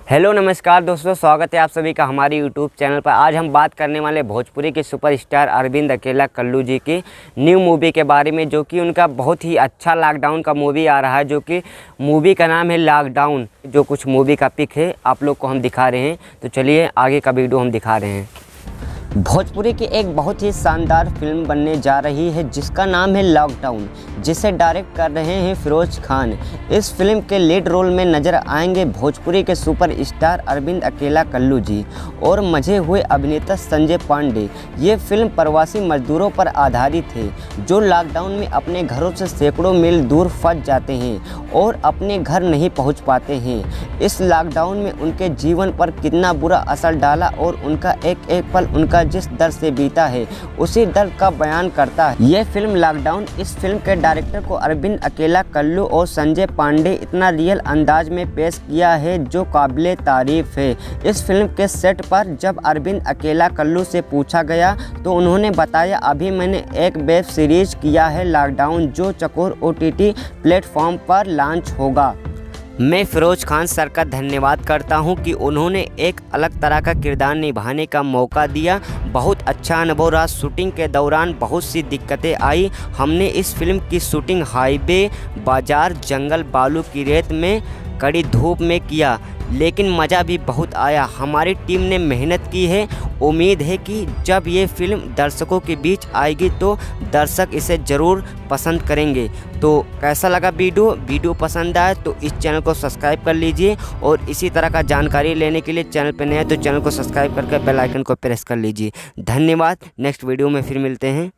Hello नमस्कार दोस्तों, स्वागत है आप सभी का हमारी यूट्यूब चैनल पर। आज हम बात करने वाले भोजपुरी के सुपरस्टार अरविंद अकेला कल्लू जी की न्यू मूवी के बारे में, जो कि उनका बहुत ही अच्छा लॉकडाउन का मूवी आ रहा है, जो कि मूवी का नाम है लॉकडाउन। जो कुछ मूवी का पिक है आप लोग को हम दिखा रहे हैं, तो चलिए आगे का वीडियो हम दिखा रहे हैं। भोजपुरी की एक बहुत ही शानदार फिल्म बनने जा रही है जिसका नाम है लॉकडाउन, जिसे डायरेक्ट कर रहे हैं फिरोज खान। इस फिल्म के लीड रोल में नजर आएंगे भोजपुरी के सुपरस्टार अरविंद अकेला कल्लू जी और मजे हुए अभिनेता संजय पांडे। ये फिल्म प्रवासी मजदूरों पर आधारित है जो लॉकडाउन में अपने घरों से सैकड़ों मील दूर फंस जाते हैं और अपने घर नहीं पहुंच पाते हैं। इस लॉकडाउन में उनके जीवन पर कितना बुरा असर डाला और उनका एक एक पल उनका जिस दर्द से बीता है उसी दर्द का बयान करता है यह फिल्म लॉकडाउन। इस फिल्म के डायरेक्टर को अरविंद अकेला कल्लू और संजय पांडे इतना रियल अंदाज में पेश किया है जो काबिले तारीफ है। इस फिल्म के सेट पर जब अरविंद अकेला कल्लू से पूछा गया तो उन्होंने बताया, अभी मैंने एक वेब सीरीज किया है लॉकडाउन, जो चकोर OTT प्लेटफॉर्म पर लॉन्च होगा। मैं फिरोज खान सर का धन्यवाद करता हूं कि उन्होंने एक अलग तरह का किरदार निभाने का मौका दिया। बहुत अच्छा अनुभव रहा। शूटिंग के दौरान बहुत सी दिक्कतें आई। हमने इस फिल्म की शूटिंग हाईवे, बाजार, जंगल, बालू की रेत में, कड़ी धूप में किया, लेकिन मज़ा भी बहुत आया। हमारी टीम ने मेहनत की है। उम्मीद है कि जब ये फिल्म दर्शकों के बीच आएगी तो दर्शक इसे ज़रूर पसंद करेंगे। तो कैसा लगा वीडियो पसंद आए तो इस चैनल को सब्सक्राइब कर लीजिए और इसी तरह का जानकारी लेने के लिए चैनल पर नए हैं तो चैनल को सब्सक्राइब करके बेल आइकन को प्रेस कर लीजिए। धन्यवाद। नेक्स्ट वीडियो में फिर मिलते हैं।